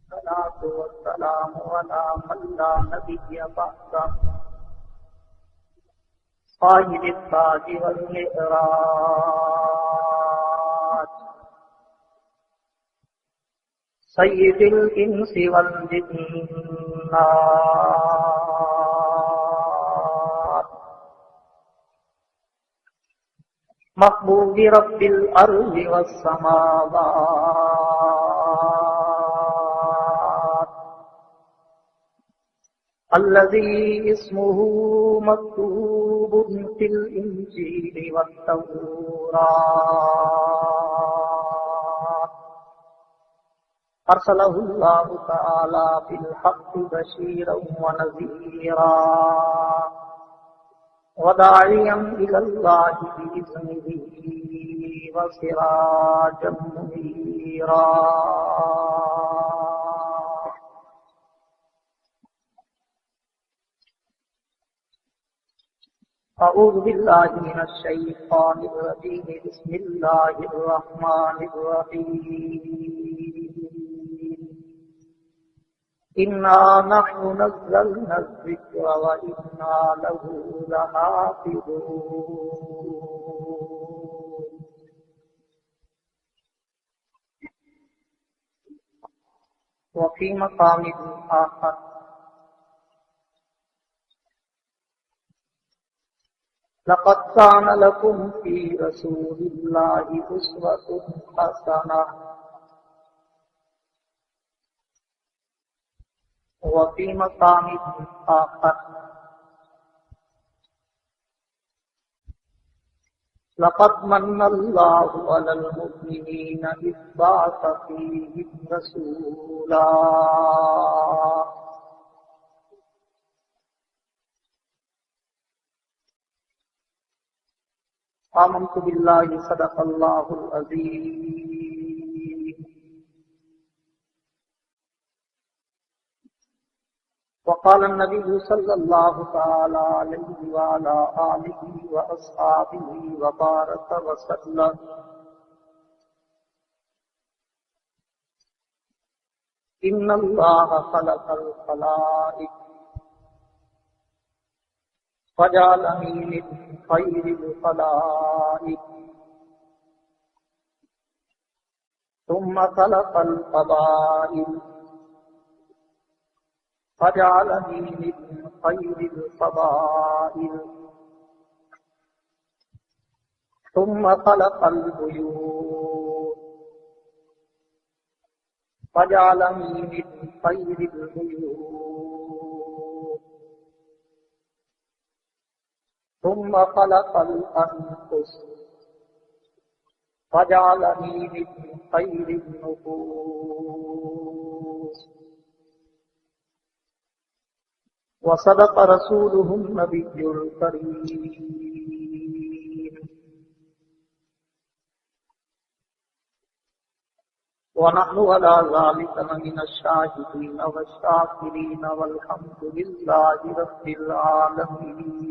الصلاة والسلام على من لا نبي بعده صاحب التاج والمعراج سيد الإنس والجنات محبوب رب الأرض والسماوات الذي اسمه مكتوب في الإنجيل والتوراة أرسله الله تعالى بالحق بشيرا ونذيرا وداعيا إلى الله بإذنه وسراجا منيرا. أعوذ بالله من الشيطان الرجيم. بسم الله الرحمن الرحيم. إنا نحن نزلنا الذكر وإنا له لحافظون. وفي مقام آخر لقد كان لكم في رسول الله أسوة حسنة. وفي مقام آخر لقد من الله على المؤمنين إذ بعث فيهم رسولا آمنت بالله صدق الله العظيم. وقال النبي صلى الله تعالى عليه وعلى آله وأصحابه وبارك وسلم: إن الله خلق الخلائق فجعلني من خير الخلائق ثم خلق القبائل فجعلني من خير القبائل ثم خلق البيوت فجعلني من خير البيوت ثم خلق الأنفس فجعلني من خير النفوس. وصدق رسوله النبي الكريم. ونحن على ذلك من الشاهدين والشاكرين والحمد لله رب العالمين.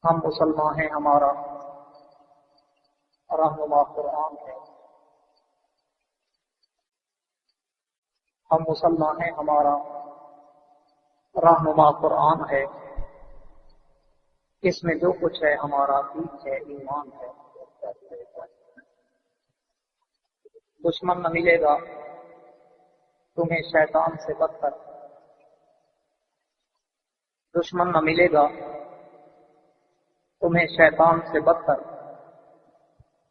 ہم مسلمان ہیں، ہمارا رہنما قرآن ہے. ہم مسلمان ہیں، ہمارا رہنما قرآن ہے. اس میں جو کچھ ہے ہمارا دین ہے، ایمان ہے. دشمن نہ ملے گا تمہیں شیطان سے بدتر، دشمن نہ ملے گا تمہیں شیطان سے بدتر،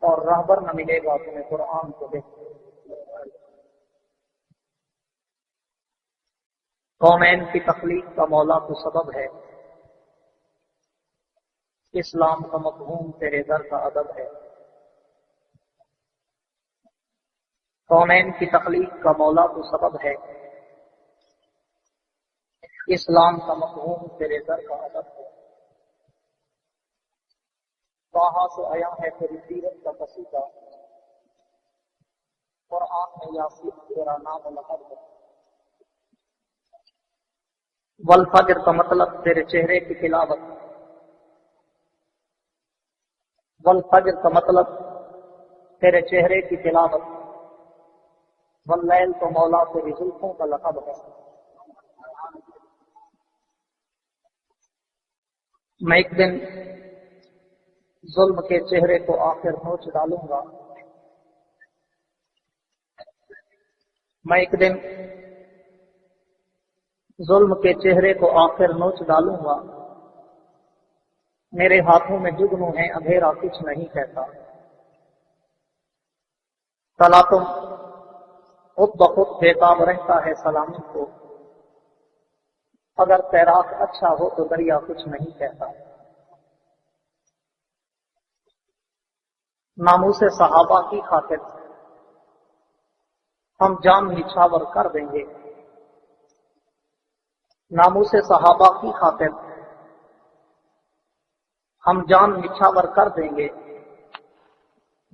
اور راہبر نہ ملے گا تمہیں قرآن کو بہتر. کونین کی تخلیق کا مولا تو سبب ہے، اسلام کا مفہوم تیرے در کا ادب ہے. کونین کی تخلیق کا مولا تو سبب ہے، اسلام کا مفہوم تیرے در کا ادب ہے. کہاں سے آیا ہے تیری سیرت کا قصیدہ، قرآن میں یاسین تیرا نام و لقب ہے. والفجر کا مطلب تیرے چہرے کی تلاوت، والفجر کا مطلب تیرے چہرے کی تلاوت، واللیل تو مولا تیری زلفوں کا لقب ہے۔ میں ایک دن ظلم کے چہرے کو آخر نوچ ڈالوں گا، میں ایک دن ظلم کے چہرے کو آخر نوچ ڈالوں گا، میرے ہاتھوں میں جگنو ہے، اندھیرا کچھ نہیں کہتا۔ تلا تم خود بخود بےتاب رہتا ہے سلامی کو، اگر تیراک اچھا ہو تو دریا کچھ نہیں کہتا۔ ناموس صحابہ کی خاطر ہم جان نچھاور کر دیں گے، ناموس صحابہ کی خاطر ہم جان نچھاور کر دیں گے،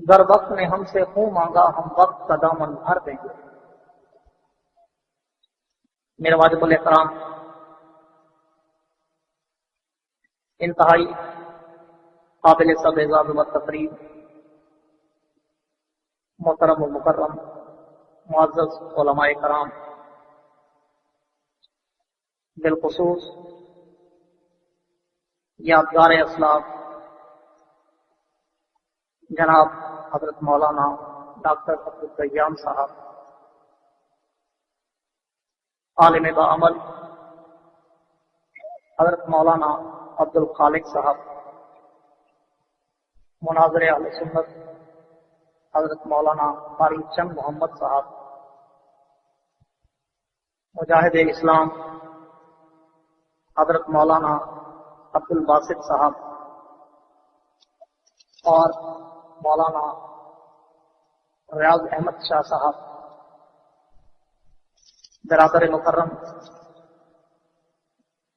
گر وقت نے ہم سے خون مانگا ہم وقت کا دامن بھر دیں گے۔ میرے واجب الاحترام انتہائی قابل سب اعزاز و تقریب محترم و مکرم معزز علماء کرام، بالخصوص یادگار اسلاف جناب حضرت مولانا ڈاکٹر عبدالقیوم صاحب، عالم بعمل حضرت مولانا عبدالخالق صاحب، مناظر اہل سنت حضرت مولانا قاری چند محمد صاحب، مجاہد اسلام حضرت مولانا عبدالباسط صاحب، اور مولانا ریاض احمد شاہ صاحب، برادر مکرم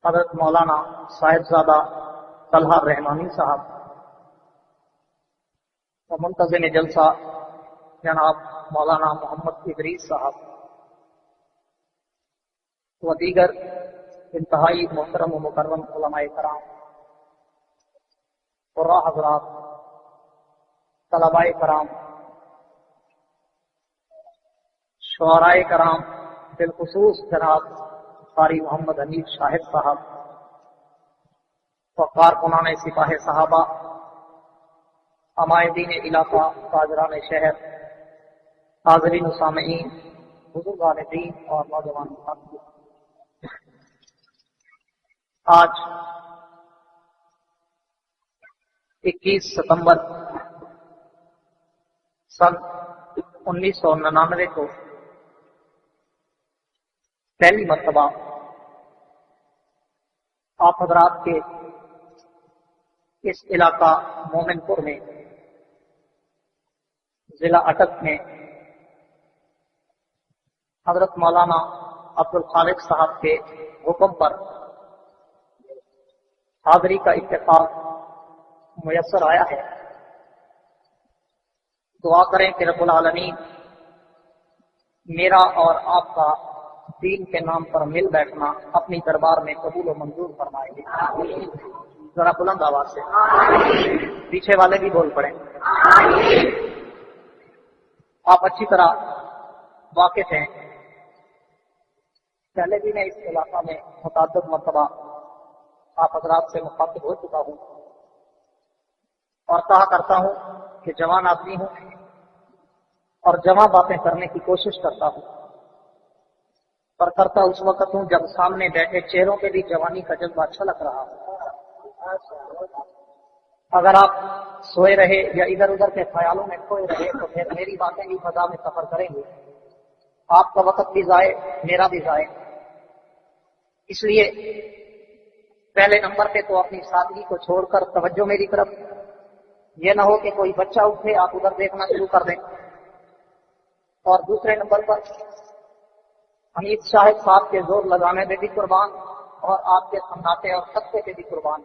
حضرت مولانا صاحبزادہ طلحہ رحمانی صاحب، و منتظم جلسہ جناب مولانا محمد ادریس صاحب، و دیگر انتہائی محترم و مکرم علماء کرام، قراء حضرات، طلباء کرام، شعراء کرام، بالخصوص جناب قاری محمد حنیف شاہد صاحب، و کارکنان سپاہ صحابہ، عمائدین علاقہ، تاجران شہر، حاضرین و سامعین، بزرگان دین اور نوجوان ساتھیوں، آج 21 ستمبر سن 1999 کو پہلی مرتبہ آپ حضرات کے اس علاقہ مومن پور میں ضلع اٹک میں حضرت مولانا عبدالخالق صاحب کے حکم پر حاضری کا اتفاق میسر آیا ہے۔ دعا کریں کہ رب العالمین میرا اور آپ کا دین کے نام پر مل بیٹھنا اپنی دربار میں قبول و منظور فرمائے گی۔ ذرا بلند آواز سے پیچھے والے بھی بول پڑیں۔ آپ اچھی طرح واقف ہیں، پہلے بھی میں اس علاقہ میں متعدد مرتبہ آپ حضرات سے مخاطب ہو چکا ہوں اور کہا کرتا ہوں کہ جوان آدمی ہوں اور جوان باتیں کرنے کی کوشش کرتا ہوں، پر کرتا اس وقت ہوں جب سامنے بیٹھے چہروں پہ بھی جوانی کا جذبہ چھلک رہا ہو۔ اگر آپ سوئے رہے یا ادھر ادھر کے خیالوں میں کھوئے رہے تو پھر میری باتیں بھی فضا میں سفر کریں گے، آپ کا وقت بھی ضائع، میرا بھی ضائع۔ اس لیے پہلے نمبر پہ تو اپنی سادگی کو چھوڑ کر توجہ میری طرف، یہ نہ ہو کہ کوئی بچہ اٹھے آپ ادھر دیکھنا شروع کر دیں، اور دوسرے نمبر پر حمید شاہد صاحب کے زور لگانے میں بھی قربان اور آپ کے سناٹے اور خطے پہ بھی قربان۔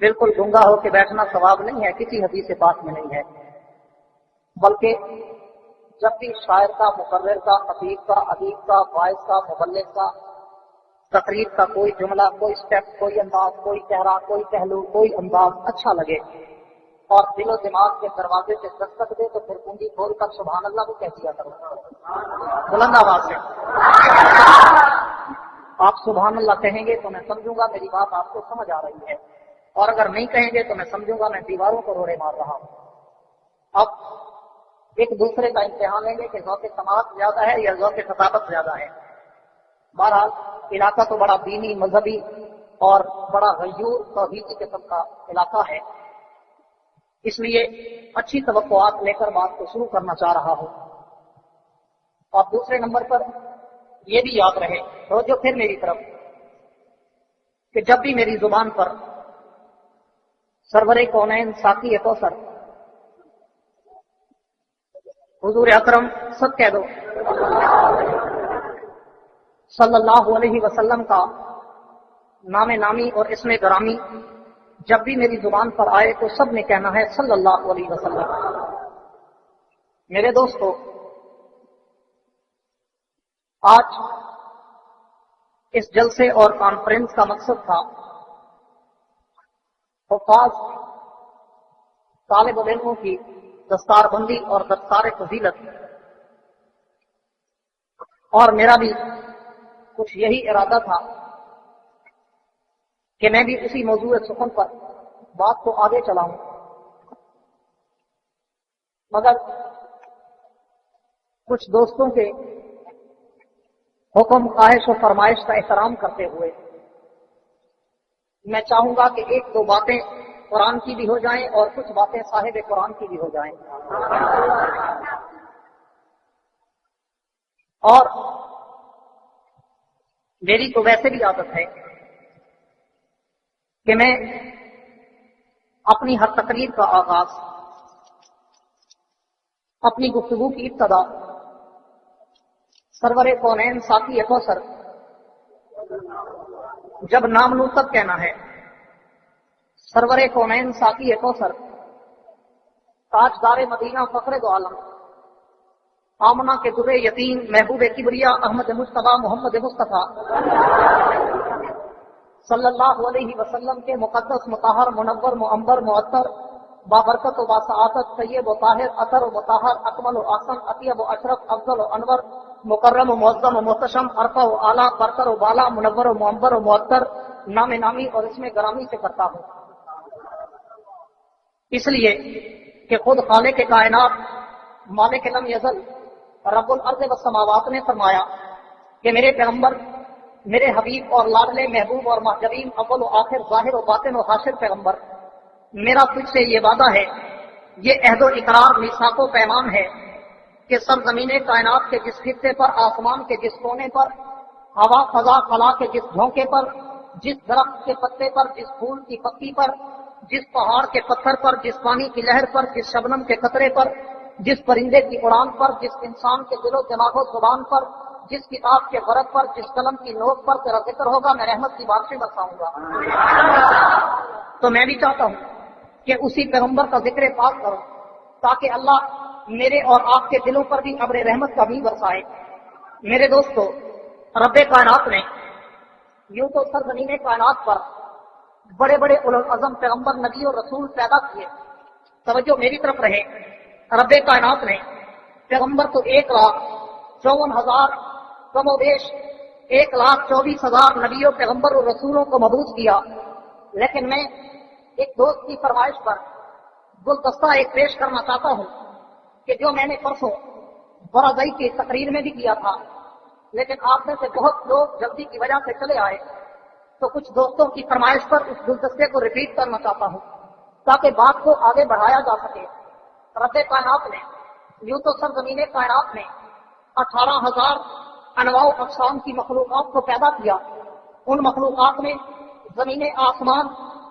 بالکل گنگا ہو کے بیٹھنا ثواب نہیں ہے، کسی حدیث پاک میں نہیں ہے، بلکہ جب بھی شاعر کا، مقرر کا، خطیب کا، ادیب کا، واعظ کا، مبلغ کا تقریر کا کوئی جملہ، کوئی سٹیپ، کوئی انداز، کوئی چہرہ، کوئی پہلو، کوئی انداز اچھا لگے اور دل و دماغ کے دروازے سے دستک دے تو پھر کنجی کھول کر سبحان اللہ بھی کہہ دیا کرو، بلند آواز سے۔ آپ سبحان اللہ کہیں گے تو میں سمجھوں گا میری بات آپ کو سمجھ آ رہی ہے، اور اگر نہیں کہیں گے تو میں سمجھوں گا میں دیواروں کو روڑے مار رہا ہوں۔ اب ایک دوسرے کا امتحان لیں گے کہ ذوق سماعت زیادہ ہے یا ذوق خطابت زیادہ ہے۔ بہرحال علاقہ تو بڑا دینی مذہبی اور بڑا غیور توحیدی قسم کا علاقہ ہے، اس لیے اچھی توقعات لے کر بات کو شروع کرنا چاہ رہا ہوں۔ اور دوسرے نمبر پر یہ بھی یاد رہے توجہ پھر میری طرف کہ جب بھی میری زبان پر سرور کونین ساقی کوثر حضور اکرم سب کہہ دو صلی اللہ علیہ وسلم کا نام نامی اور اسم گرامی جب بھی میری زبان پر آئے تو سب نے کہنا ہے صلی اللہ علیہ وسلم۔ میرے دوستو، آج اس جلسے اور کانفرنس کا مقصد تھا حفاظ طالب علموں کی دستار بندی اور دستار فضیلت، اور میرا بھی کچھ یہی ارادہ تھا کہ میں بھی اسی موضوع سخن پر بات کو آگے چلاؤں، مگر کچھ دوستوں کے حکم خواہش و فرمائش کا احترام کرتے ہوئے میں چاہوں گا کہ ایک دو باتیں قرآن کی بھی ہو جائیں اور کچھ باتیں صاحب قرآن کی بھی ہو جائیں۔ اور میری تو ویسے بھی عادت ہے کہ میں اپنی ہر تقریر کا آغاز، اپنی گفتگو کی ابتدا سرور کونین ساقی کوثر جب نام لوں تب کہنا ہے سرور کونین ساقی کوثر تاجدار مدینہ فخر دو عالم آمنہ کے در یتیم محبوب کبریا احمد مصطفیٰ محمد مصطفیٰ صلی اللہ علیہ وسلم کے مقدس مطہر منور معمبر معطر بابرکت و باسعادت طیب و طاہر اطہر و مطہر اکمل و احسن اطیب و اشرف افضل و انور مکرم و معظم و محتشم ارفع و اعلیٰ برتر و بالا منور و معمبر و معطر نام نامی اور اس میں گرامی سے کرتا ہوں، اس لیے کہ خود خالق کائنات مالک لم یزل رب الارض والسماوات نے فرمایا کہ میرے پیغمبر، میرے حبیب اور لاڈلے محبوب اور محجبین اول و آخر ظاہر و باطن و حاشر پیغمبر، میرا تجھ سے یہ وعدہ ہے، یہ عہد و اقرار میثاق و پیمان ہے کہ سرزمین کائنات کے جس خطے پر، آسمان کے جس کونے پر، ہوا فضا خلا کے جس جھونکے پر، جس درخت کے پتے پر، جس پھول کی پتی پر، جس پہاڑ کے پتھر پر، جس پانی کی لہر پر، جس شبنم کے قطرے پر، جس پرندے کی اڑان پر، جس انسان کے دل و دماغ و زبان پر، جس کتاب کے ورق پر، جس قلم کی نوک پر تیرا ذکر ہوگا، میں رحمت کی بارشیں برساؤں گا۔ تو میں بھی چاہتا ہوں کہ اسی پیغمبر کا ذکر پاک کرو تاکہ اللہ میرے اور آپ کے دلوں پر بھی ابر رحمت کا بھی برسائے۔ میرے دوستو، رب کائنات نے یوں تو سرزمین کائنات پر بڑے بڑے اولو العزم پیغمبر نبی اور رسول پیدا کیے، توجہ میری طرف رہے، رب کائنات نے پیغمبر تو 1,54,000 کم و بیش 1,24,000 نبیوں پیغمبر اور رسولوں کو مبعوث کیا، لیکن میں ایک دوست کی فرمائش پر گلدستہ ایک پیش کرنا چاہتا ہوں کہ جو میں نے پرسوں برادری کی تقریر میں بھی کیا تھا، لیکن آپ میں سے بہت لوگ جلدی کی وجہ سے چلے آئے، تو کچھ دوستوں کی فرمائش پر اس گلدستے کو ریپیٹ کرنا چاہتا ہوں تاکہ بات کو آگے بڑھایا جا سکے۔ رب کائنات نے یوں تو سرزمین کائنات میں 18,000 انواع و اقسام کی مخلوقات کو پیدا کیا، ان مخلوقات میں زمین آسمان،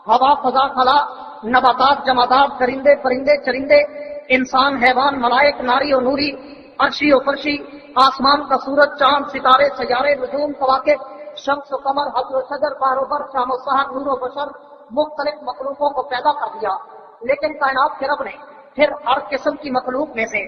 ہوا فضا خلا، نباتات جمادات، درندے پرندے چرندے، انسان حیوان ملائک ناری و نوری، عرشی و فرشی، آسمان کا سورج چاند ستارے سیارے نجوم کواکب، شمس و قمر حجر و شجر بحر و بر شام و سحر نور و بشر، مختلف مخلوقوں کو پیدا کر دیا، لیکن کائنات کے رب نے پھر ہر قسم کی مخلوق میں سے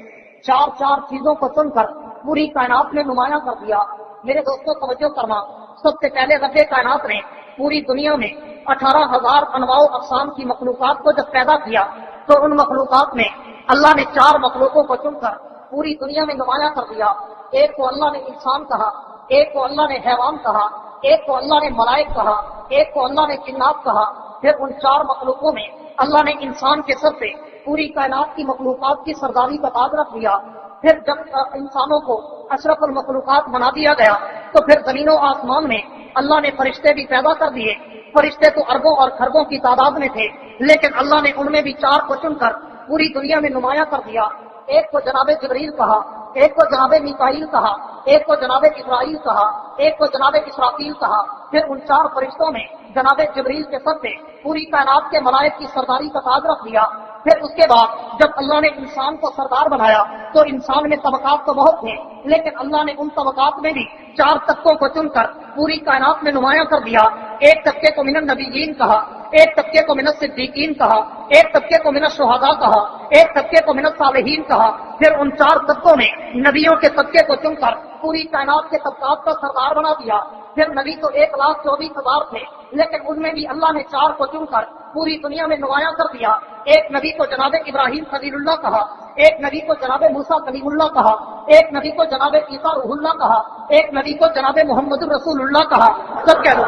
4 چیزوں کو چن کر پوری کائنات میں نمایاں کر دیا۔ میرے دوستوں توجہ کرنا، سب سے پہلے رب کائنات نے پوری دنیا میں 18,000 انواع و اقسام کی مخلوقات کو جب پیدا کیا تو ان مخلوقات میں اللہ نے 4 مخلوقوں کو چن کر پوری دنیا میں نمایاں کر دیا۔ ایک کو اللہ نے انسان کہا، ایک کو اللہ نے حیوان کہا، ایک کو اللہ نے ملائک کہا، ایک کو اللہ نے جنات کہا۔ پھر ان 4 مخلوقوں میں اللہ نے انسان کے سر سے پوری کائنات کی مخلوقات کی سرداری کا تاج رکھ دیا۔ پھر جب انسانوں کو اشرف المخلوقات بنا دیا گیا تو پھر زمین و آسمان میں اللہ نے فرشتے بھی پیدا کر دیے۔ فرشتے تو اربوں اور خربوں کی تعداد میں تھے، لیکن اللہ نے ان میں بھی 4 کو چن کر پوری دنیا میں نمایاں کر دیا۔ ایک کو جناب جبریل کہا، ایک کو جناب میکائیل کہا، ایک کو جناب اسرائیل کہا، ایک کو جناب اسرافیل کہا۔ پھر ان 4 فرشتوں میں جناب جبریل کے سر سے پوری کائنات کے ملائک کی سرداری کا تاج رکھ دیا۔ پھر اس کے بعد جب اللہ نے انسان کو سردار بنایا تو انسان میں طبقات تو بہت تھے، لیکن اللہ نے ان طبقات میں بھی 4 طبقوں کو چن کر پوری کائنات میں نمایاں کر دیا۔ ایک طبقے کو من النبیین کہا، ایک طبقے کو من الصدیقین کہا، ایک طبقے کو من الشہداء کہا، ایک طبقے کو من الصالحین کہا۔ پھر ان 4 طبقوں میں نبیوں کے طبقے کو چن کر پوری کائنات کے طبقات کا سردار بنا دیا۔ پھر نبی تو 1,24,000 تھے، لیکن ان میں بھی اللہ نے 4 کو چن کر پوری دنیا میں نمایاں کر دیا۔ ایک نبی کو جناب ابراہیم خلیل اللہ کہا، ایک نبی کو جناب موسیٰ کلیم اللہ کہا، ایک نبی کو جناب عیسیٰ روح اللہ کہا، ایک نبی کو جناب محمد رسول اللہ کہا۔ سب کہہ دو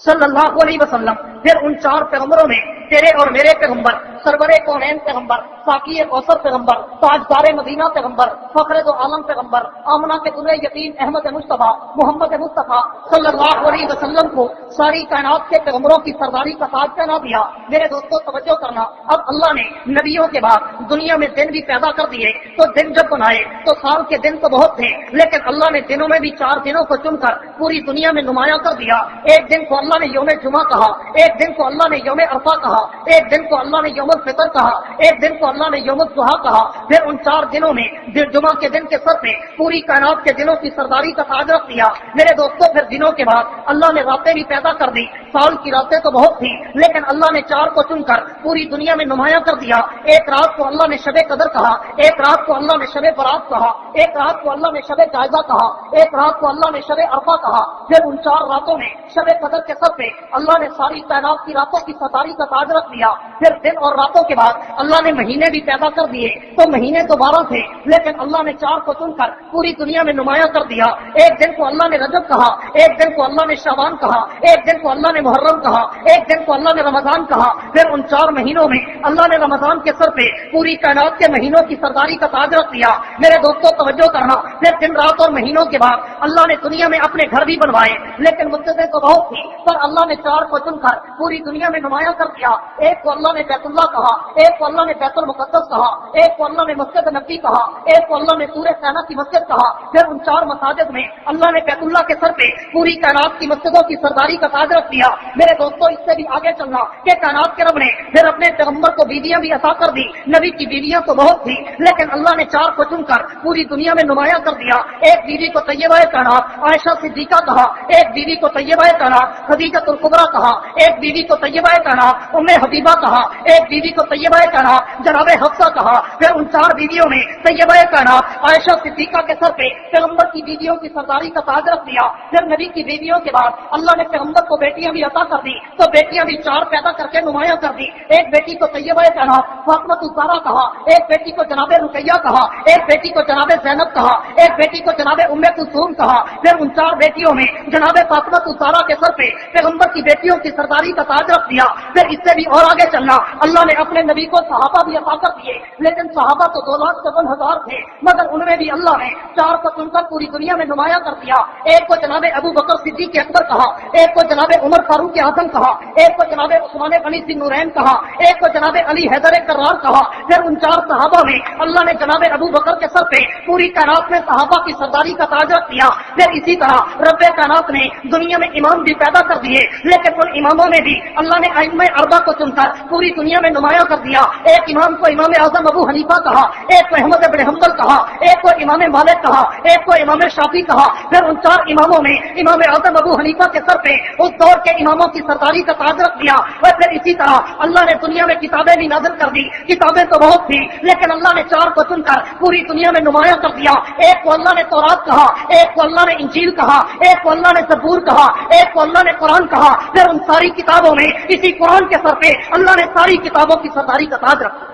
صلی اللہ علیہ وسلم۔ پھر ان 4 پیغمبروں میں تیرے اور میرے پیغمبر، سرور کونین پیغمبر، ساقی کوثر پیغمبر، تاجدار مدینہ پیغمبر، فخر دو عالم پیغمبر، آمنہ کے دلہے یتیم احمد مصطفیٰ محمد مصطفیٰ صلی اللہ علیہ وسلم کو ساری کائنات کے پیغمبروں کی سرداری کا تاج پہنا دیا۔ میرے دوستوں توجہ کرنا، اب اللہ نے نبیوں کے بعد دنیا میں دن بھی پیدا کر دیے۔ تو دن جب بنائے تو سال کے دن تو بہت تھے، لیکن اللہ نے دنوں میں بھی 4 دنوں کو چن کر پوری دنیا میں نمایاں کر دیا۔ ایک دن کو اللہ نے یوم جمعہ کہا، ایک دن کو اللہ نے یوم عرفہ کہا، ایک دن کو اللہ نے یوم الفطر کہا، ایک دن کو اللہ نے یوم الضحیٰ کہا۔ پھر ان 4 دنوں میں جمعہ کے دن کے سر پہ پوری کائنات کے دنوں کی سرداری کا تاج رکھ دیا۔ میرے دوستوں پھر دنوں کے بعد اللہ نے راتیں بھی پیدا کر دی۔ سال کی راتیں تو بہت تھی، لیکن اللہ نے 4 کو چن کر پوری دنیا میں نمایاں کر دیا۔ ایک رات کو اللہ نے شب قدر کہا، ایک رات کو اللہ نے شب برات کہا، ایک رات کو اللہ نے شب جائزہ کہا، ایک رات کو اللہ نے شب عرفہ کہا۔ پھر ان 4 راتوں میں شب قدر کے سر پہ اللہ نے ساری کائنات کی راتوں کی سرداری کا تاج رکھ دیا۔ پھر دن اور راتوں کے بعد اللہ نے مہینے بھی پیدا کر دیے۔ تو مہینے تو 12 تھے، لیکن اللہ نے 4 کو چن کر پوری دنیا میں نمایاں کر دیا۔ ایک دن کو اللہ نے رجب کہا، ایک دن کو اللہ نے شعبان کہا، ایک دن کو اللہ نے محرم کہا، ایک دن کو اللہ نے رمضان کہا۔ پھر ان 4 مہینوں میں اللہ نے رمضان کے سر پہ پوری کائنات کے مہینوں کی سرداری کا تاج رکھ دیا۔ میرے دوستوں توجہ کرنا، پھر دن رات اور مہینوں کے بعد اللہ نے دنیا میں اپنے گھر بھی بنوائے، لیکن مسجدیں تو بہت تھی، پر اللہ نے 4 کو چن کر پوری دنیا میں نمایاں کر دیا۔ ایک کو اللہ نے بیت اللہ کہا، ایک کو اللہ نے بیت المقدس کہا، ایک کو اللہ نے مسجد نبی کہا، ایک کو اللہ نے سور سینا کی مسجد کہا۔ پھر ان 4 مساجد میں اللہ نے بیت اللہ کے سر پہ پوری کائنات کی مسجدوں کی سرداری کا تاج رکھ دیا۔ میرے دوستوں اس سے بھی آگے چلنا کہ کائنات کے رب نے پھر اپنے پیغمبر کو بیویاں بھی عطا کر دی۔ نبی کی بیویاں تو بہت تھی، لیکن اللہ نے 4 کو چن کر پوری دنیا میں نمایاں کر دیا۔ ایک بیوی کو طیبہ کائنات عائشہ صدیقہ کہا، ایک بیوی کو طیبہ کائنات خدیجہ الکبریٰ کہا، ایک بیوی کو طیبہ کائنات ام حبیبہ کہا، ایک بیوی کو طیبہ کائنات جناب حفصہ کہا۔ پھر ان 4 بیویوں میں طیبہ کائنات عائشہ صدیقہ کے سر پہ پیغمبر کی بیویوں کی سرداری کا تاج رکھ دیا۔ پھر نبی کی بیویوں کے بعد اللہ نے پیغمبر کو بیٹیاں بھی عطا کر دی، تو بیٹیاں بھی 4 پیدا کر کے نمایاں کر دی۔ ایک بیٹی کو طیبہ کائنات فاطمہ الزہرا کہا، ایک بیٹی کو جناب رقیہ کہا، ایک بیٹی کو جناب زینب کہا، ایک بیٹی کو جناب ام کلثوم کہا۔ پھر ان 4 بیٹیوں میں جناب فاطمہ الزہرا کے سر پہ پیغمبر کی بیٹیوں کی سرداری کا تاج رکھ دیا۔ پھر اس سے بھی اور آگے چلنا، اللہ نے اپنے نبی کو صحابہ بھی عطا کر دیے، لیکن صحابہ تو 2,57,000 تھے، مگر ان میں بھی اللہ نے 4 کو چن کر پوری دنیا میں نمایاں کر دیا۔ ایک کو جناب ابو بکر صدیق اکبر کہا، ایک کو جناب عمر فاروق اعظم کہا، ایک کو جناب عثمان غنی ذی النورین کہا، ایک کو جناب علی حیدر کرار کہا۔ پھر ان 4 صحابہ میں اللہ نے جناب ابو بکر کے سر پہ پوری کائنات میں صحابہ کی سرداری کا تاج رکھ دیا۔ پھر اسی طرح رب کائنات نے دنیا میں امام بھی پیدا کر دیے، لیکن ان اماموں میں بھی اللہ نے ائمہ اربعہ کو چن کر پوری دنیا میں نمایاں کر دیا۔ ایک امام کو امام اعظم ابو حنیفہ کہا، ایک کو احمد بن حنبل کہا، ایک کو امام مالک کہا، ایک کو امام شافعی کہا۔ پھر ان 4 اماموں میں امام اعظم ابو حنیفہ کے سر پہ اس دور کے اماموں کی سرداری کا تاج رکھ دیا۔ اور پھر اسی طرح اللہ نے دنیا میں کتابیں بھی نازل کر دی، کتابیں تو بہت تھی، لیکن اللہ نے 4 کو چن کر پوری دنیا میں نمایاں کر دیا۔ ایک کو اللہ نے تورات کہا، ایک کو اللہ نے انجیل کہا، ایک کو اللہ نے زبور کہا، ایک کو اللہ نے قرآن کہا۔ پھر ان ساری کتابوں میں اسی قرآن کے سر پہ اللہ نے ساری کتابوں کی سرداری کا تاج رکھا۔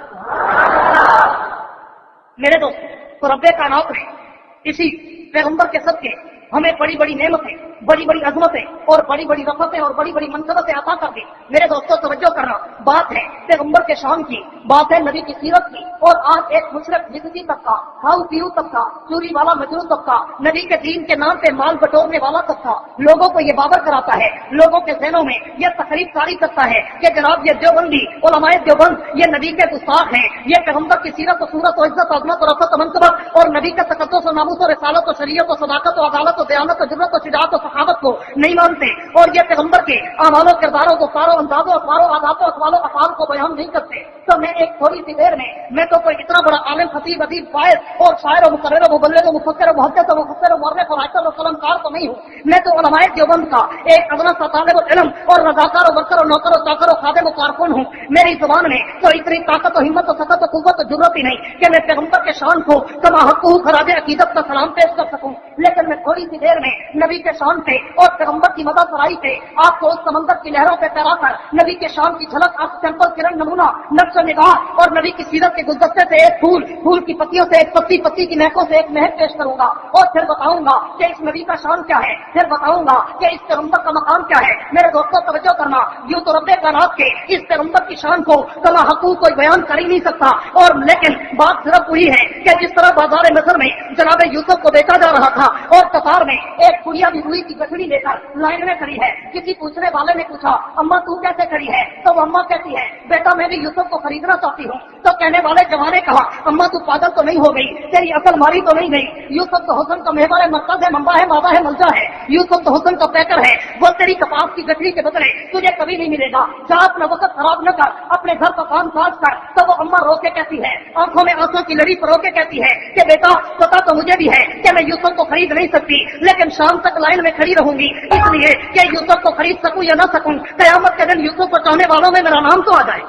میرے دوست، تو رب کائنات نے اسی پیغمبر کے صدقے ہمیں بڑی بڑی نعمتیں، بڑی بڑی عظمتیں اور بڑی بڑی رفعتیں اور بڑی بڑی منصبتیں عطا کر دی۔ میرے دوستوں توجہ کرنا، بات ہے پیغمبر کے شان کی، بات ہے نبی کی سیرت کی، اور آج ایک مشرق جسدی طبقہ، کھاؤ پیو طبقہ، چوری والا مجنون طبقہ، نبی کے دین کے نام پہ مال بٹورنے والا طبقہ لوگوں کو یہ باور کراتا ہے، لوگوں کے ذہنوں میں یہ تقریب کاری کرتا ہے کہ جناب یہ دیوبندی علماء دیوبند یہ نبی کے گستاخ ہیں، یہ پیغمبر کی سیرت و صورت و عزت و عظمت و رفعت و منصبت اور نبی کا تقدس و ناموس و رسالت و شریعت و صداقت و عدالت و دیانت و جرأت و شجاعت و صحابت کو نہیں مانتے، اور یہ پیغمبر کے اعمال و کرداروں کو ساروں اندازوں اخبار و عادات و اقوال و افعال کو بیان نہیں کرتے۔ تو میں ایک تھوڑی سی دیر میں تو کوئی اتنا بڑا عالم خطیب ادیب فائز اور شاعر و مقرر و مبلغ و مفکر و محدث و مفسر و مورخ و رائٹر و قلمکار تو نہیں ہوں، میں تو علماء دیوبند کا ایک ادنا سا طالب علم اور رضاکار و ورکر و نوکر و چاکر و خادم و کارکن ہوں۔ میری زبان میں تو اتنی طاقت و ہمت و سخت و قوت و جرأت ہی نہیں کہ میں پیغمبر کے شان کو کما حقوق خراج عقیدت کا سلام پیش کر سکوں، لیکن میں تھوڑی سی دیر میں نبی کے شان سے اور پیغمبر کی مدد سرائی سے آپ کو اس سمندر کی لہروں پہ تیرا کر نبی کے شان کی جھلک، آپ سیمپل کرن نمونہ نقش و نگاہ اور نبی کی سیرت کے گلدستے سے ایک پھول، پھول کی پتیوں سے ایک پتی، پتی کی مہکوں سے ایک مہک پیش کروں گا، اور پھر بتاؤں گا کہ اس نبی کا شان کیا ہے، پھر بتاؤں گا کہ اس پیغمبر کا مقام کیا ہے۔ میرے دوستوں توجہ کرنا، یوں تو رب کائنات کے اس پیغمبر کی شان کو کما حقوق کوئی بیان کر ہی نہیں سکتا، اور لیکن بات صرف وہی ہے کہ جس طرح بازار مصر میں جناب یوسف کو بیچا جا رہا تھا اور قطار میں ایک کڑیا بھی ہوئی کی گٹھڑی لے کر لائن میں کھڑی ہے، کسی پوچھنے والے نے پوچھا اماں تو کیسے کھڑی ہے، تو وہ اماں کہتی ہے بیٹا میں بھی یوسف کو خریدنا چاہتی ہوں، تو کہنے والے جوان نے کہا اماں تو پاگل تو نہیں ہو گئی، تیری عقل ماری تو نہیں گئی، یوسف تو حسن کا محور ہے، مرکز ہے، منبع ہے، ماوا ہے، ملجا ہے، یوسف تو حسن کا پیکر ہے، وہ تیری کپاس کی گٹھڑی کے بدلے تجھے کبھی نہیں ملے گا، جا اپنا وقت خراب نہ کر، اپنے گھر کا کام کاج کر۔ تو وہ اماں رو کے کہتی ہے، آنکھوں میں آنسوں کی لڑی رو کے کہتی ہے کہ بیٹا پتا تو مجھے بھی ہے کہ میں یوسف کو خرید نہیں سکتی، لیکن شام تک لائن میں کھڑی رہوں گی، اس لیے کہ یوسف کو خرید سکوں یا نہ سکوں، قیامت کے دن یوسف کو چاہنے والوں میں میرا نام تو آ جائے۔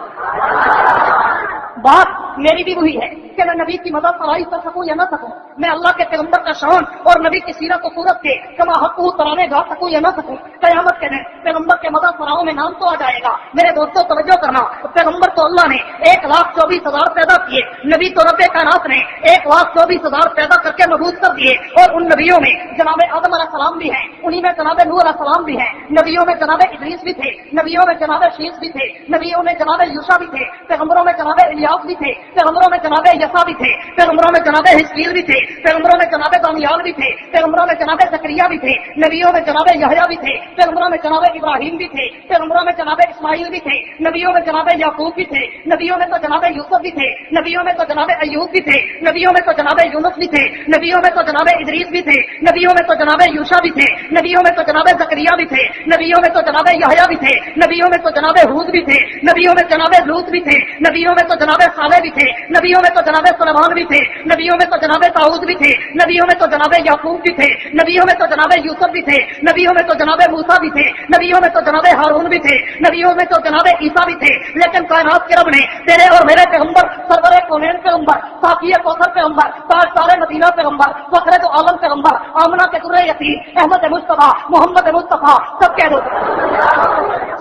بات میری بھی وہی ہے کہ میں نبی کی مدد فرائی کر سکوں یا نہ سکوں، میں اللہ کے پیغمبر کا شان اور نبی کی سیرت و صورت کے کما حقوق ترانے گا سکوں یا نہ سکوں، قیامت کے دن پیغمبر کے مدد فراؤں میں نام تو آ جائے گا۔ میرے دوستوں توجہ کرنا، پیغمبر تو اللہ نے 1,24,000 پیدا کیے، نبی تو رب کائنات نے 1,24,000 پیدا کر کے مبعوث کر دیے، اور ان نبیوں میں جناب آدم علیہ السلام بھی ہیں، انہی میں جناب نوح علیہ السلام بھی ہیں، نبیوں میں جناب ادریس بھی تھے، نبیوں میں جناب شیس بھی تھے، نبیوں میں جناب یوشع بھی تھے، پیغمبروں میں جناب الیاس بھی تھے، پیغمبروں میں جناب یسع بھی تھے، پیغمبروں میں جناب حزقیل بھی تھے، پیغمبروں میں جناب دانیال بھی تھے، پیغمبروں میں جناب زکریا بھی تھے، نبیوں میں جناب یحییٰ بھی تھے، پیغمبروں میں جناب ابراہیم بھی تھے، پیغمبروں میں جناب اسماعیل بھی تھے، نبیوں میں جناب یعقوب بھی تھے، نبیوں میں تو جناب یوسف بھی تھے، نبیوں میں تو جناب ایوب بھی تھے، نبیوں میں تو جناب یونس بھی تھے، نبیوں میں تو جناب ادریس بھی تھے، نبیوں میں تو جناب یوشع بھی تھے، نبیوں میں تو جناب زکریا بھی تھے، نبیوں میں تو جناب یحییٰ بھی تھے، نبیوں میں تو جناب ہود بھی تھے، نبیوں میں جناب لوط بھی تھے، نبیوں میں تو جناب صالح بھی تھے، نبیوں میں تو جناب سلیمان بھی تھے، نبیوں میں تو جناب داؤد بھی تھے، نبیوں میں تو جناب یعقوب بھی تھے، نبیوں میں تو جناب یوسف بھی تھے، نبیوں میں تو جناب موسیٰ بھی تھے، نبیوں میں تو جناب ہارون بھی تھے، نبیوں میں تو جناب عیسیٰ بھی تھے، لیکن کائنات کے رب نے تیرے اور میرے پیغمبر، سرور کونین پیغمبر، صافی کوثر پیغمبر، تاجدار مدینہ پیغمبر، فخر تو عالم پیغمبر، آمنہ کے درہ یتیم، احمد مصطفیٰ، محمد مصطفیٰ، سب کہہ دو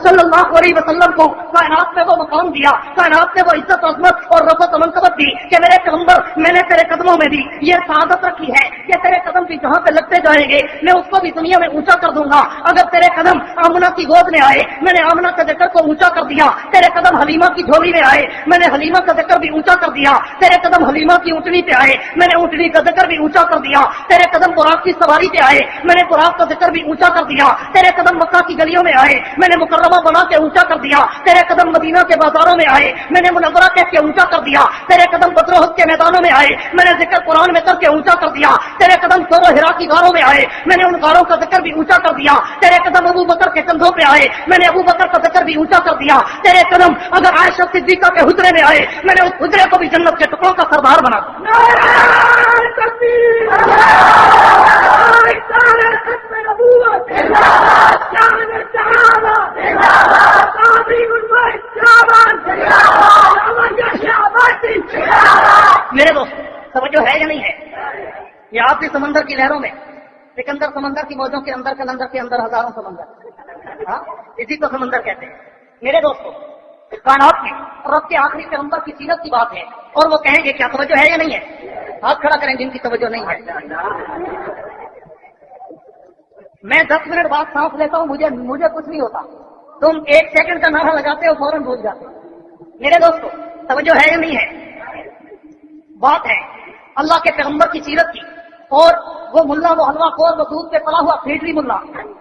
صلی اللہ علیہ وسلم کو کائنات میں وہ مقام دیا، کائنات میں وہ عزت و عظمت اور رفعت و منصبت دی کہ میرے پیغمبر میں نے تیرے قدموں میں بھی یہ سعادت رکھی ہے کہ تیرے قدم بھی جہاں پہ لگتے جائیں گے میں اس کو بھی دنیا میں اونچا کر دوں گا۔ اگر تیرے قدم آمنہ کی گود میں آئے میں نے آمنہ کے ذکر کو اونچا کر دیا، تیرے قدم حلیمہ کی جھولی میں آئے میں نے حلیمہ کا ذکر بھی اونچا کر دیا، تیرے قدم حلیمہ کی اونٹنی پہ آئے میں نے اونٹنی کا ذکر بھی اونچا کر دیا، تیرے قدم براق کی سواری پہ آئے میں نے براق کا ذکر بھی اونچا کر دیا، تیرے قدم مکہ کی گلیوں میں آئے میں نے مکرمہ بنا کے اونچا کر دیا، تیرے قدم مدینہ کے بازاروں میں آئے میں نے منورہ کہہ کے اونچا کر دیا، تیرے قدم بدر و احد کے میدانوں میں آئے میں نے ذکر قرآن میں کر کے اونچا کر دیا، تیرے قدم ثور و حرا کی غاروں میں آئے میں نے ان غاروں کا ذکر بھی اونچا کر دیا، تیرے قدم ابو بکر کے کندھوں پہ آئے میں نے ابو بکر کا ذکر بھی اونچا کر دیا، تیرے قدم اگر عائشہ صدیقہ کے حجرے میں آئے میں نے اس حجرے کو بھی جنت کے ٹکڑوں کا سردار بنا دیا۔ میرے دوست توجہ ہے یا نہیں ہے؟ یہ آپ کی سمندر کی لہروں میں سکندر سمندر کی موجوں کے اندر کلندر کے اندر ہزاروں سمندر ہاں اسی کو سمندر کہتے ہیں. میرے دوستوں کائنات میں رب کے آخری پیغمبر کی سیرت کی بات ہے اور وہ کہیں گے کیا توجہ ہے یا نہیں ہے؟ ہاتھ کھڑا کریں جن کی توجہ نہیں ہے. میں 10 منٹ بعد سانس لیتا ہوں مجھے کچھ نہیں ہوتا. تم 1 سیکنڈ کا نعرہ لگاتے ہو فوراً بھول جاتے ہو. میرے دوستوں توجہ ہے یا نہیں ہے؟ بات ہے اللہ کے پیغمبر کی سیرت کی. اور وہ ملا وہ حلوہ خور وہ دودھ پہ پڑا ہوا پھیٹری ملا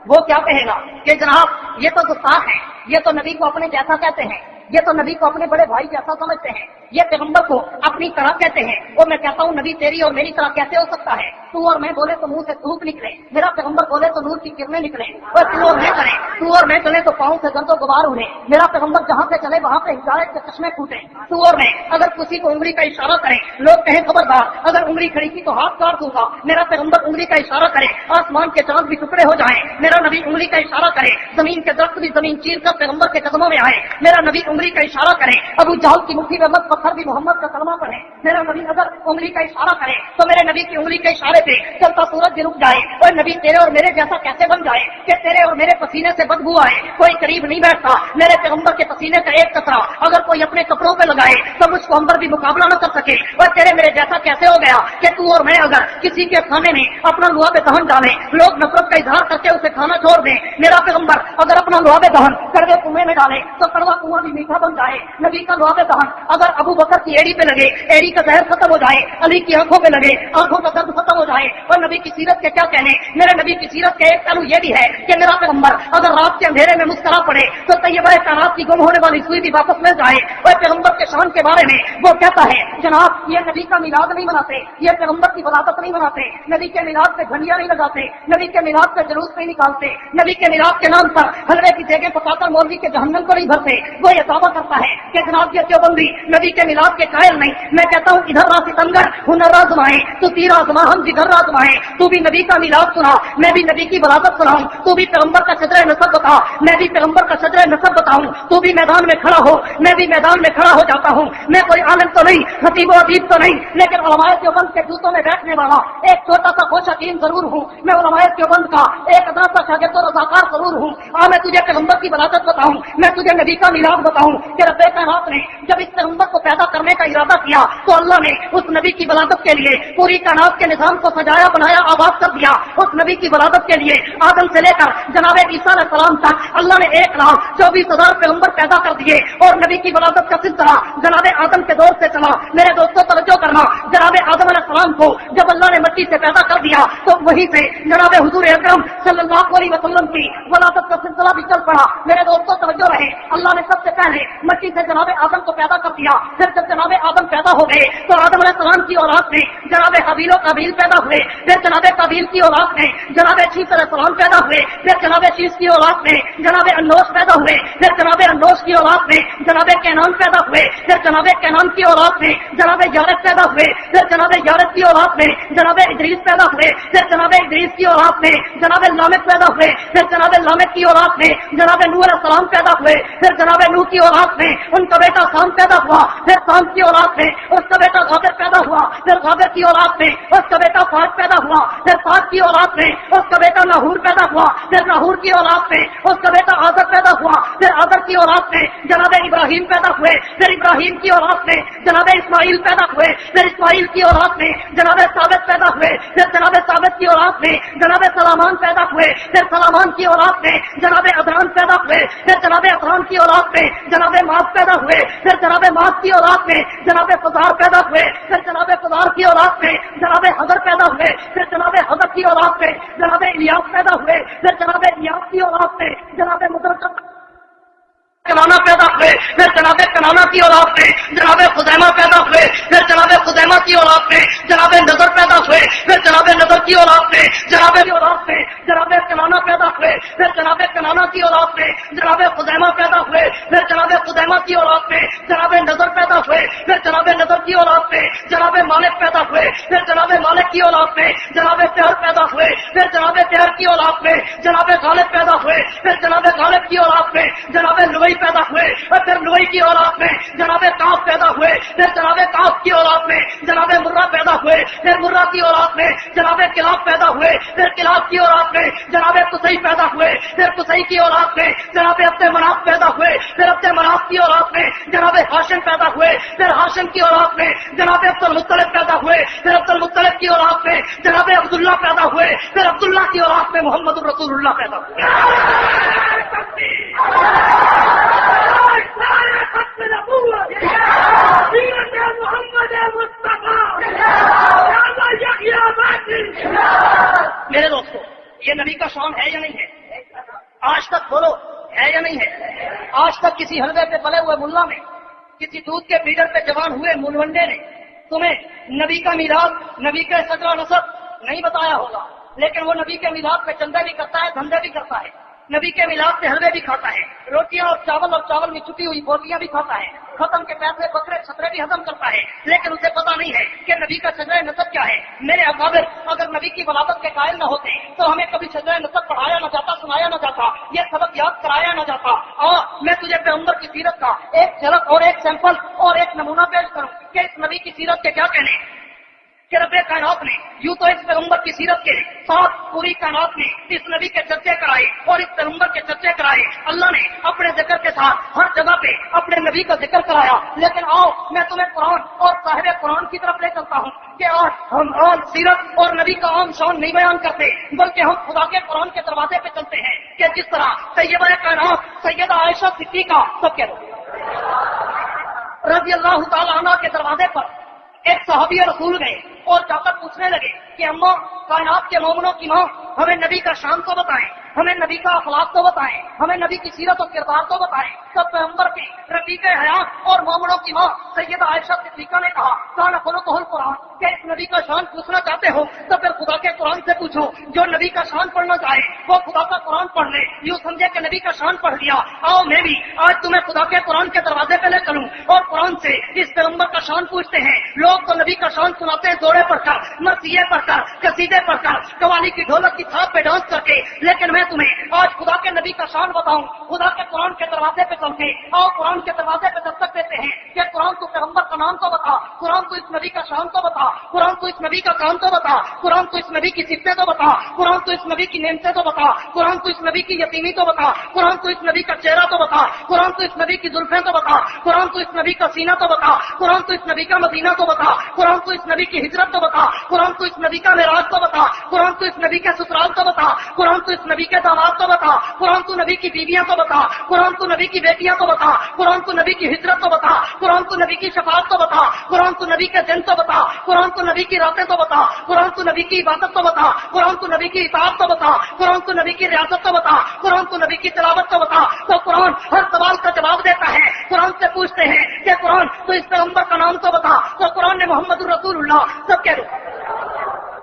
وہ کیا کہے گا کہ جناب یہ تو گستاخ ہے, یہ تو نبی کو اپنے جیسا کہتے ہیں, یہ تو نبی کو اپنے بڑے بھائی جیسا سمجھتے ہیں, یہ پیغمبر کو اپنی طرح کہتے ہیں. اور میں کہتا ہوں نبی تیری اور میری طرح کیسے ہو سکتا ہے؟ تو اور میں بولے تو منہ سے دھوپ نکلے, میرا پیغمبر بولے تو نور کی کرنیں نکلیں, اور تو اور میں کریں, تو اور میں چلے تو پاؤں سے گرد و غبار اڑے, میرا پیغمبر جہاں سے چلے وہاں پہ ہدایت کے چشمے پھوٹے. تو اور میں اگر کسی کو انگلی کا اشارہ کریں لوگ کہیں خبردار, اگر انگلی کھڑی کی تو ہاتھ کاٹ دوں گا. میرا پیغمبر انگلی کا اشارہ کرے آسمان کے چاند بھی ٹکڑے ہو جائیں, میرا نبی انگلی کا اشارہ کرے زمین کے درخت بھی زمین چیر کر پیغمبر کے قدموں میں آئے, میرا نبی انگلی کا اشارہ کرے ابو جہل کی مٹھی میں مت پتھر بھی محمد کا کلمہ پڑھے, میرا نبی اگر انگلی کا اشارہ کرے تو میرے نبی کی انگلی کے اشارے پہ چلتا سورج بھی رک جائے. اور نبی تیرے اور میرے جیسا کیسے بن جائے کہ تیرے اور میرے پسینے سے بدبو آئے؟ کوئی قریب نہیں بیٹھتا میرے پیغمبر کے پسینے کا ایک قطرہ اگر کوئی اپنے کپڑوں پہ لگائے تو مجھ کو اندر بھی مقابلہ نہ کر سکے. اور تیرے میرے جیسا کیسے ہو گیا کہ تو اور میں اگر کسی کے کھانے میں اپنا لعاب دہن ڈالیں لوگ نفرت کا اظہار کر کے اسے کھانا چھوڑ دیں, میرا پیغمبر اگر اپنا لعاب دہن کڑوے کنویں میں ڈالے تو کڑوا کنواں بھی میٹھا بن جائے. نبی کا لعاب دہن اگر ابو بکر کی ایڑی پہ لگے ایڑی کا زہر ختم ہو جائے, علی کی آنکھوں پہ لگے آنکھوں کا درد ختم ہو جائے. اور نبی کی سیرت کے کیا کہنے, میرے نبی کی سیرت کا ایک پہلو یہ بھی ہے کہ میرا پیغمبر اگر رات کے اندھیرے میں مسکرا پڑے تو طیبہ کائنات کی گم ہونے والی سوئی بھی واپس مل جائے. اور پیغمبر کے شان کے بارے میں وہ کہتا ہے جناب یہ نبی کا میلاد نہیں مناتے, یہ پیغمبر کی ولادت نہیں مناتے, نبی کے میلاد پہ گھڑیاں نہیں لگاتے, نبی کے میلاد پہ جلوس نہیں نکالتے, نبی کے میلاد کے نام پر حلوے کی جگہ پکا کر مولوی کے جہنم کو نہیں بھرتے. وہ یہ دعویٰ کرتا ہے کہ جناب یہ دیوبندی نبی کے میلاد کے قائل نہیں. میں کہتا ہوں ادھر را ستمگر ہنر آزمائے تو تیر آزما ہم جدھر آزمائے. تو بھی نبی کا میلاد سنا, میں بھی نبی کی ولادت سناؤں, تو بھی پیغمبر کا شجرہ نسب بتا, میں بھی پیغمبر کا شجرہ نسب بتاؤں. تو بھی میدان میں کھڑا ہو, میں بھی میدان میں کھڑا ہو جاتا ہوں. میں کوئی عالم تو نہیں, خطیب و ادیب تو نہیں, لیکن علماء دیوبند کے جوتوں میں بیٹھنے والا ایک چھوٹا سا خوش حکیم ضرور ہوں. میں علماء دیوبند کا ایک ادنا سا شاگرد و رضاکار ضرور ہوں. میں تجھے پیغمبر کی ولادت بتاؤں, میں تجھے نبی کا میلاد بتاؤں کہ رب کائنات نے جب اس پیغمبر کو پیدا کرنے کا ارادہ کیا تو اللہ نے اس نبی کی ولادت کے لیے پوری کائنات کے نظام کو سجایا بنایا آباد کر دیا. اس نبی کی ولادت کے لیے آدم سے لے کر جناب عیسیٰ علیہ السلام تک اللہ نے 1,24,000 پیغمبر پیدا کر دیے. اور نبی کی ولادت کا سلسلہ جناب آدم کے دور سے چلا. میرے دوستوں توجہ کرنا, جناب آدم علیہ السلام کو جب اللہ نے مٹی سے پیدا کر دیا تو وہیں سے جناب حضور اکرم صلی اللہ علیہ وسلم کی ولادت کا سلسلہ بھی چل پڑا. میرے دوستوں توجہ رہے, اللہ نے سب سے پہلے مٹی سے جناب آدم کو پیدا کر دیا. پھر جب جناب آدم پیدا ہو گئے تو آدم علیہ السلام کی اولاد میں جناب حابیل و قابیل پیدا ہوئے. پھر جناب قابیل کی اولاد میں جناب شیس علیہ السلام پیدا ہوئے. پھر جناب شیس کی اولاد میں جناب انوش پیدا ہوئے. پھر جناب انوش کی اولاد میں جناب کینان پیدا ہوئے. پھر جناب کینان کی اولاد میں جناب یارس پیدا ہوئے. پھر جناب یارس کی اولاد میں جناب ادریس پیدا ہوئے. پھر جناب ادریس کی اولاد میں جناب لامک پیدا ہوئے. پھر جناب لامک کی اولاد میں جناب نوح علیہ السلام پیدا ہوئے. پھر جناب نوح کی اولاد میں ان کا بیٹا سام پیدا ہوا. پھر سام کی اولاد میں اس کا بیٹا غابر پیدا ہوا. پھر غابر کی اولاد میں اس کا بیٹا فاط پیدا ہوا. پھر فاط کی اولاد میں اس کا بیٹا ناہور پیدا ہوا. پھر ناہور کی اولاد میں اس کا بیٹا آزر پیدا ہوا. پھر آزر کی اولاد میں جناب ابراہیم پیدا ہوئے. پھر ابراہیم کی اولاد میں جناب اسماعیل پیدا ہوئے. پھر اسماعیل کی اولاد میں جناب ثابت پیدا ہوئے. پھر جناب ثابت کی اولاد میں جناب سلامان پیدا ہوئے. پھر سلامان کی اولاد میں جناب ادران پیدا ہوئے. پھر جناب ادران کی اولاد میں جناب ماس پیدا ہوئے. پھر جناب ماس کی اولاد میں جناب فزار پیدا ہوئے. پھر جناب فزار کی اولاد میں جناب حضر پیدا ہوئے. پھر جناب حضر کی اولاد میں جناب الیاس پیدا ہوئے. پھر جناب الیاس کی اولاد میں جناب مدرک کنانا پیدا ہوئے. پھر جناب کنانا کی اولاد میں جناب خزیمہ پیدا ہوئے. پھر جناب خزیمہ کی اولاد میں جناب نظر پیدا ہوئے. پھر جناب نظر کی اولاد میں جناب جناب کنانا پیدا ہوئے. پھر جناب کنانا کی اولاد میں جناب خزیمہ پیدا ہوئے. پھر جناب خزیمہ کی اولاد میں جناب نظر پیدا ہوئے. پھر جناب نظر کی اولاد میں جناب مالک پیدا ہوئے. پھر جناب مالک کی اولاد میں جناب تہر پیدا ہوئے. پھر جناب تہر کی اولاد میں جناب غالب پیدا ہوئے. پھر جناب غالب کی اولاد میں جناب لوئی پیدا ہوئے، اور پھر لوئی کی اولاد میں جناب کعب پیدا ہوئے، پھر جناب کعب کی اولاد میں جناب مرہ پیدا ہوئے، پھر مرہ کی اولاد میں جناب کلاب پیدا ہوئے، پھر کلاب کی اولاد میں جناب قصی پیدا ہوئے، پھر قصی کی اولاد میں جناب عبد مناف پیدا ہوئے، پھر عبد مناف کی اولاد میں جناب ہاشم پیدا ہوئے، پھر ہاشم کی اولاد میں جناب عبد المطلب پیدا ہوئے، پھر عبد المطلب کی اولاد میں جناب عبداللہ پیدا ہوئے، پھر عبداللہ کی اولاد میں محمد رسول اللہ پیدا ہوئے۔ میرے دوستو، یہ نبی کا شان ہے یا نہیں ہے؟ آج تک بولو، ہے یا نہیں ہے؟ آج تک کسی حلوے پہ پلے ہوئے ملا نے، کسی دودھ کے بیڈر پہ جوان ہوئے ملونڈے نے تمہیں نبی کا میلاد، نبی کا صدر و نصب نہیں بتایا ہوگا، لیکن وہ نبی کے میلاد پہ چندے بھی کرتا ہے، دھندے بھی کرتا ہے، نبی کے میلاد سے حلوے بھی کھاتا ہے، روٹیاں اور چاول میں چھپی ہوئی بوٹیاں بھی کھاتا ہے، ختم کے پیسے بکرے چھترے بھی ہضم کرتا ہے، لیکن اسے پتا نہیں ہے کہ نبی کا شجرہ نسب کیا ہے۔ میرے اکابر اگر نبی کی ولادت کے قائل نہ ہوتے تو ہمیں کبھی شجرہ نسب پڑھایا نہ جاتا، سنایا نہ جاتا، یہ سبق یاد کرایا نہ جاتا۔ اور میں تجھے پیغمبر کی سیرت کا ایک جھلک اور ایک سیمپل اور ایک نمونہ پیش کروں کہ اس نبی کی سیرت کے کیا کہنے کہ رب کائنات نے یوں تو اس پیغمبر کی سیرت کے ساتھ پوری کائنات نے اس نبی کے چرچے کرائے اور اس پیغمبر کے چرچے کرائے، اللہ نے اپنے ذکر کے ساتھ ہر جگہ پہ اپنے نبی کا ذکر کرایا۔ لیکن آؤ میں تمہیں قرآن اور صاحب قرآن کی طرف لے چلتا ہوں کہ آج ہم عام سیرت اور نبی کا عام شان نہیں بیان کرتے، بلکہ ہم خدا کے قرآن کے دروازے پہ چلتے ہیں کہ جس طرح طیبہ کائنات سیدہ عائشہ صدیقہ سب کے رضی اللہ تعالیٰ عنہ کے دروازے پر ایک صحابی رسول گئے اور جا کر پوچھنے لگے کہ اماں کائنات کے مومنوں کی ماں، ہمیں نبی کا شان تو بتائیں، ہمیں نبی کا اخلاق تو بتائیں، ہمیں نبی کی سیرت و کردار تو بتائیں۔ سب پیغمبر کے رفیق حیات اور مومنوں کی ماں سیدہ عائشہ صدیقہ نے کہا کان خلقہ القرآن، کہ اس نبی کا شان پوچھنا چاہتے ہو تو پھر خدا کے قرآن سے پوچھو، جو نبی کا شان پڑھنا چاہے وہ خدا کا قرآن پڑھ لے، یوں سمجھے کہ نبی کا شان پڑھ لیا۔ آؤ میں بھی آج تمہیں خدا کے قرآن کے دروازے پہ لے چلوں اور قرآن سے اس پیغمبر کا شان پوچھتے ہیں۔ لوگ تو نبی کا شان سناتے ہیں دوڑے پڑھ کر، مرثیے پڑھ کر، قصیدے پڑھ کر، قوالی کی ڈھولک کی تھاپ پہ ڈانس کر کے، لیکن میں تمہیں آج خدا کے نبی کا شان بتاؤں، خدا کے قرآن کے دروازے پہ چل کے آؤ قرآن کے دروازے پہ دستک دیتے ہیں کہ قرآن تو پیغمبر کا نام تو بتا، قرآن تو اس نبی کا شان تو بتا، قرآن تو اس نبی کا کام تو بتا، قرآن تو اس نبی کی صفتیں تو بتا، قرآن تو اس نبی کی نعمتیں تو بتا، قرآن تو اس نبی کی یتیمی تو بتا، قرآن تو اس نبی کا چہرہ تو بتا، قرآن تو اس نبی کی زلفیں تو بتا، قرآن تو اس نبی کا سینہ تو بتا، قرآن تو اس نبی کا مدینہ تو بتا، قرآن تو اس نبی کی ہجرت تو بتا، قرآن تو اس نبی کا معراج تو بتا، قرآن تو اس نبی کے سسرال تو بتا، قرآن تو اس نبی کے داماد تو بتا، قرآن تو نبی کی بیویاں تو بتا، قرآن تو نبی کی بیٹیاں تو بتا، قرآن تو نبی کی ہجرت تو بتا، قرآن تو نبی کی شفاعت تو بتا، قرآن تو نبی کے دن تو بتا، قرآن تو نبی کی راتیں تو بتا، قرآن تو نبی کی عبادت تو بتا، قرآن تو نبی کی اطاعت تو بتا، قرآن تو نبی کی ریاست تو بتا، قرآن تو نبی کی تلاوت تو بتا۔ تو قرآن ہر سوال کا جواب دیتا ہے۔ قرآن سے پوچھتے ہیں کہ قرآن تو اس پیغمبر کا نام تو بتا، تو قرآن نے محمد الرسول اللہ سب کہہ دو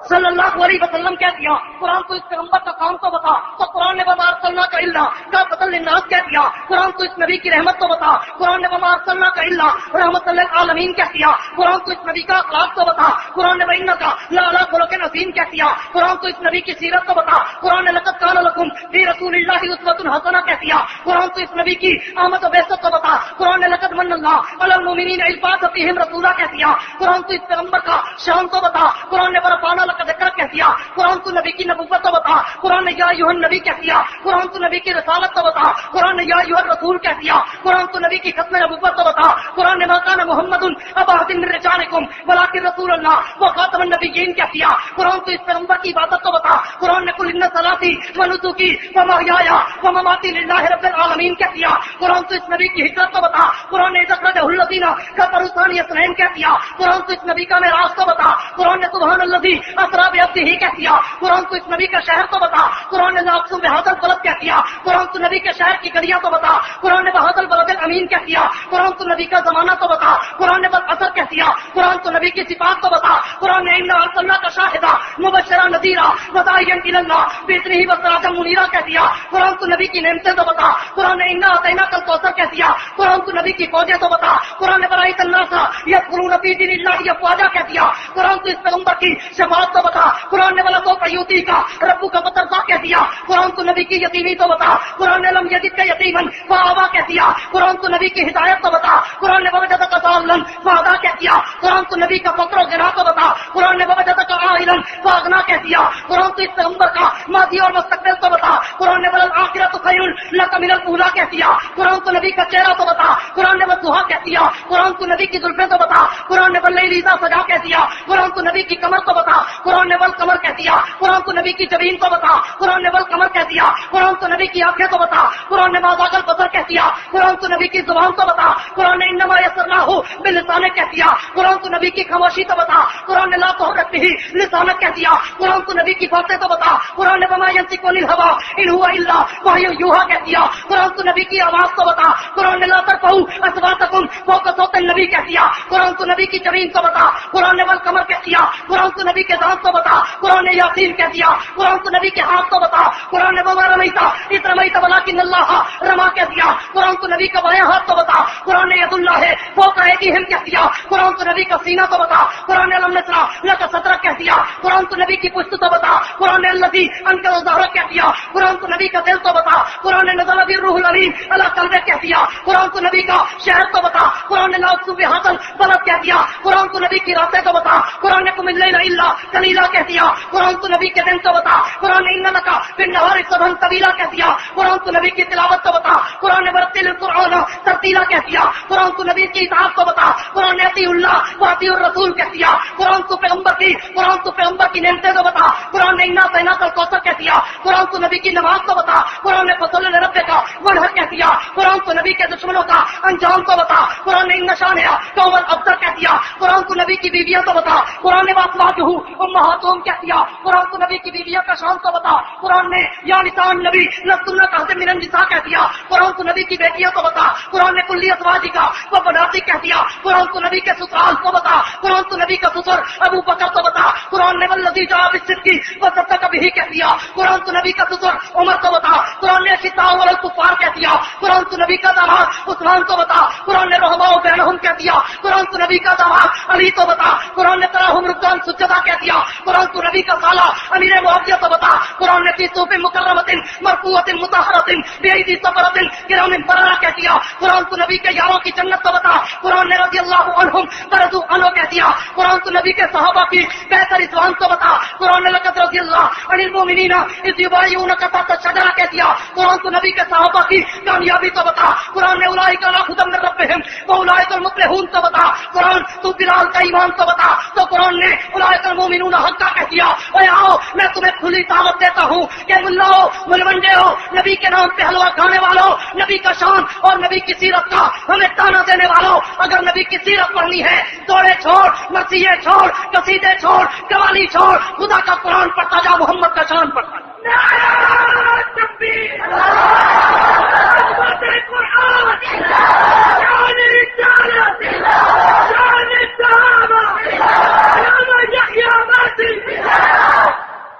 صلی اللہ علیہ وسلم کہہ دیا۔ قرآن تو اس پیغمبر کا کام تو بتا، تو قرآن نے وما ارسلناک الا کافۃ للناس کہہ دیا۔ قرآن تو اس نبی کی رحمت تو بتا، قرآن نے وما ارسلناک الا رحمۃ للعالمین کہہ دیا۔ قرآن تو اس نبی کا اخلاق تو بتا، قرآن نے وانک لعلی خلق عظیم کہہ دیا۔ قرآن تو اس نبی کی سیرت تو بتا، قرآن نے لقد کان لکم فی رسول اللہ اسوۃ حسنہ کہہ دیا۔ قرآن تو اس نبی کی آمد و بعثت تو بتا، قرآن نے لقد من اللہ علی المؤمنین اذ بعث فیہم رسولا کہہ دیا۔ قرآن تو اس پیغمبر کا شان تو بتا، قرآن نے ورفعنا لک ذکرک کہہ دیا۔ قرآن تو نبی کی نبوت تو بتا، قرآن نے یا ایھا النبی کہہ دیا۔ قرآن تو نبی کی رسالت تو بتا، قرآن نے یا ایھا الرسول کہہ دیا۔ قرآن تو نبی کی ختم نبوت تو بتا، قرآن نے ما کان محمد ابا احد من رجالکم ولکن رسول اللہ وخاتم النبیین کہہ دیا۔ قرآن تو اس پیغمبر کی عبادت تو بتا، قرآن نے قل ان صلاتی ونسکی ومحیای ومماتی للہ رب العالمین کہہ دیا۔ قرآن تو اس نبی کی ہجرت تو بتا، قرآن نے اخرجہ الذین کفروا ثانی اثنین کہہ دیا۔ قرآن تو اس نبی کا معراج تو بتا، قرآن نے سبحان الذی اسری بعبدہ کہہ دیا۔ قرآن تو اس نبی کا شہر تو بتا، قرآن نے لاقسم بہذا البلد کہہ دیا۔ قرآن تو نبی کے شہر کی گلیاں تو بتا، قرآن نے بہذا البلد الامین کہہ دیا۔ قرآن تو نبی کا زمانہ تو بتا، قرآن نے بس اثر کہہ دیا۔ قرآن تو نبی کی صفات تو بتا، قرآن نے انا ارسلناک شاہدا مبشرا نذیرا وداعیا الی اللہ باذنہ وسراجا منیرا کہہ دیا۔ قرآن تو نبی کی نعمتیں تو بتا، قرآن نے انا اعطیناک الکوثر کہہ دیا۔ قرآن تو نبی کی فوجیں تو بتا، قرآن نے برائیت الناس یدخلون فی دین اللہ افواجا کہہ دیا۔ قرآن تو اس پیغمبر کی شفاعت تو بتا، قرآن نے بولا تو قیوتی کا ربو کا مترزا کہہ دیا، قرآن تو نبی کی یتیمی تو بتا، قرآن نے لم یجد کا یتیمن فآوا کہہ دیا، قرآن تو نبی کی ہدایت تو بتا، قرآن نے وجدک ضالن فہدی کہہ دیا، قرآن تو نبی کا فقر و غنا تو بتا، قرآن نے وجدک عائلا فاغنی کہہ دیا، قرآن تو اس پیغمبر کا ماضی اور مستقبل تو بتا، قرآن نے والآخرۃ خیر لک من الاولی کہہ دیا، قرآن تو نبی کا چہرہ تو بتا، قرآن نے والضحیٰ کہہ دیا، قرآن تو نبی کی زلفیں تو بتا، قرآن نے واللیل اذا سجا کہہ دیا، قرآن تو نبی کی کمر تو بتا، قرآن نے والقمر کہہ دیا، قرآن تو نبی کی جبین تو بتا، قرآن نے والقمر کہہ دیا، قرآن تو نبی کی آنکھیں تو بتا، قرآن نے ما ذاق البصر کہہ دیا، قرآن تو نبی کی زبان تو بتا، قرآن نے انما یسرناہ بلسانک کہہ دیا، قرآن تو نبی کی خاموشی تو بتا، قرآن نے لا تحرک بہ لسانک کہہ دیا، قرآن تو نبی کی باتیں تو بتا، قرآن نے وما ینطق عن الہوی ان هو الا وحی یوحی کہہ دیا، قرآن تو نبی کی آواز تو بتا، قرآن نے لا ترفعوا اصواتکم فوق صوت النبی کہہ دیا، قرآن تو نبی کی جبین تو بتا، قرآن نے والقمر کہہ دیا، قرآن تو نبی کے دانت تو بتا، قرآن نے یاسین کہہ دیا، قرآن تو نبی کے ہاتھ تو بتا، قرآن نے وما رمیت اذ رمیت ولکن اللہ رما کہہ دیا، قرآن تو نبی کا بایاں ہاتھ تو بتا، قرآن نے ید اللہ ہے فوق ایدیہم کہہ دیا، قرآن تو نبی کا سینہ تو بتا، قرآن نے الم نشرح لک صدرک کہہ دیا، قرآن تو نبی کی پشت تو بتا، قرآن نے الذی انقض ظہرک کہہ دیا، قرآن تو نبی کا دل تو بتا، قرآن نے نزل به الروح الامین علی قلبک کہہ دیا، قرآن تو نبی کا شہر تو بتا، قرآن نے لا اقسم بہذا البلد کہہ دیا، قرآن تو نبی کی راتیں تو بتا، قرآن نے قم اللیل الا قلیلا کہہ دیا، قرآن تو نبی کے دن تو بتا، قرآن نے ان لک فی النہار سبحا طویلا کہہ دیا، قرآن تو نبی کی تلاوت تو بتا، قرآن نے ورتل القرآن ترتیلا کہہ دیا، قرآن تو نبی کی اطاعت تو بتا، قرآن نے اطیعوا اللہ واطیعوا الرسول کہہ دیا، قرآن تو پیغمبر کی نعمتیں تو بتا، قرآن نے انا اعطیناک الکوثر کہہ دیا، قرآن تو نبی کی نماز تو بتا، قرآن نے فصل لربک وانحر کہہ دیا، قرآن تو نبی کے دشمنوں کا انجام تو بتا، قرآن نے ان شانئک هو الابتر کہہ دیا، قرآن تو نبی کی بیویاں تو بتا، قرآن نے وازواجہ امہاتہم کہہ دیا، قرآن تو نبی کی بیویاں کا شان تو بتا، قرآن نے یا نساء النبی لستن کأحد من النساء کہہ دیا، قرآن تو نبی کی بیٹیاں تو بتا، قرآن نے کلی ازواجک وبناتک کہہ دیا، قرآن تو نبی کے سسرال تو بتا، قرآن تو نبی کا سسر ابو بکر تو بتا، قرآن نے والذی جاء بالصدق وصدق به کہہ دیا، قرآن تو نبی کا سسر عمر تو بتا، قرآن نے اشداء علی الکفار کہہ دیا، قرآن تو نبی کا داماد عثمان تو بتا، قرآن نے رحماء بینہم کہہ دیا، قرآن تو نبی کا داماد علی تو بتا، قرآن نے تراہم رکعا سجدا کہہ دیا، قرآن تو نبی کا سالہ امیر معاویہ تو بتا، قرآن نے فی صحف مکرمۃ مرفوعۃ مطہرۃ بایدی سفرۃ کرام بررہ کہہ دیا، قرآن تو نبی کے یاروں کی جنت تو بتا، قرآن نے رضی اللہ عنہم ورضوا عنہ کہہ دیا، قرآن تو نبی کے صحابہ کی بہتر رضوان تو بتا، قرآن نے لقد رضی اللہ عن المؤمنین اذ یبایعونک تحت الشجرہ کہہ دیا، قرآن تو نبی کے صحابہ کی کامیابی تو بتا، قرآن نے اولئک علی ھدی من ربہم واولئک المفلحون تو بتا، قرآن تو بلال کا ایمان تو بتا، تو قرآن نے اولئک المؤمنون حقا کہہ دیا، اے آؤ میں تمہیں کھلی دعوت دیتا ہوں کہ ملاؤ ملوڈے ہو، نبی کے نام پہ حلوہ کھانے والوں، نبی کا شان اور نبی کی سیرت کا ہمیں تانا دینے والوں، اگر نبی کی سیرت پڑھنی ہے دوڑے چھوڑ، مسیحے چھوڑ، قصیدے چھوڑ، قوالی چھوڑ، خدا کا قرآن پڑھتا جا، محمد کا شان پڑھتا جا۔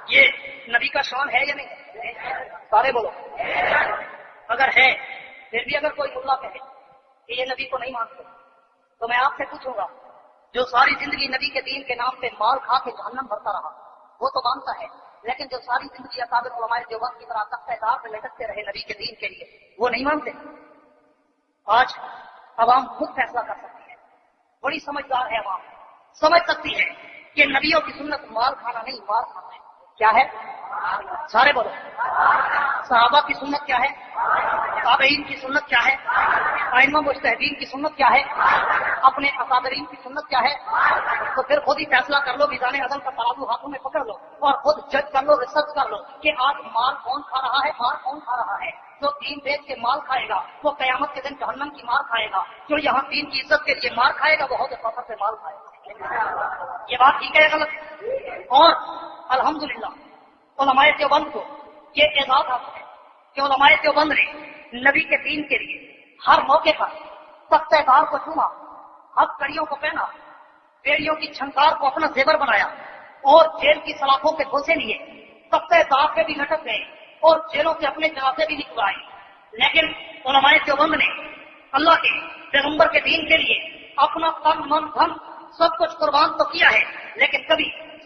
یہ نبی کا شان ہے یا نہیں؟ سارے بولو اگر ہے، پھر بھی اگر کوئی ملا کہے کہ یہ نبی کو نہیں مانتے تو میں آپ سے پوچھوں گا، جو ساری زندگی نبی کے دین کے نام پہ مال کھا کے جہنم بھرتا رہا وہ تو مانتا ہے، لیکن جو ساری زندگی اکابر علماء دیوبند کی طرح تختہ دار پہ لٹکتے رہے نبی کے دین کے لیے، وہ نہیں مانتے؟ آج عوام خود فیصلہ کر سکتی ہے، بڑی سمجھدار ہے عوام، سمجھ سکتی ہے کہ نبیوں کی سنت مال کھانا نہیں، مال کھانا ہے۔ کیا ہے؟ سارے بولو۔ صحابہ کی سنت کیا ہے؟ تابعین کی سنت کیا ہے؟ ائمہ مجتہدین کی سنت کیا ہے؟ اپنے اکابرین کی سنت کیا ہے؟ تو پھر خود ہی فیصلہ کر لو، میزان عدل کا ترازو ہاتھوں میں پکڑ لو اور خود جج کر لو، ریسرچ کر لو کہ آج مال کون کھا رہا ہے، مال کون کھا رہا ہے۔ جو دین بیچ کے مال کھائے گا وہ قیامت کے دن جہنم کی مار کھائے گا، جو یہاں دین کی عزت کے لیے مار کھائے گا وہ حوض کوثر سے مال کھائے گا۔ یہ بات ٹھیک ہے غلط؟ اور الحمدللہ علماء دیوبند کو یہ اعزاز حاصل ہے کہ علماء دیوبند نے نبی کے دین کے لیے ہر موقع پر تختہ دار کو چوما، حق کڑیوں کو پہنا، بیڑیوں کی چھنکار کو اپنا زیور بنایا اور جیل کی سلاخوں کے گھوسے لیے، تختہ دار پہ بھی لٹک گئے اور جیلوں سے اپنے جنازے بھی نکلائے، لیکن علماء دیوبند نے اللہ کے پیغمبر کے دین کے لیے اپنا تن من دھن سب کچھ قربان تو کیا ہے، لیکن کبھی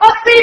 80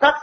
10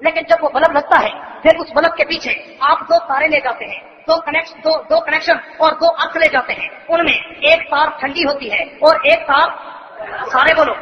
لیکن جب وہ بلب لگتا ہے پھر اس بلب کے پیچھے آپ 2 تارے لے جاتے ہیں، دو کنیکشن اور 2 ارتھ لے جاتے ہیں، ان میں ایک تار ٹھنڈی ہوتی ہے اور ایک تار، سارے بولو،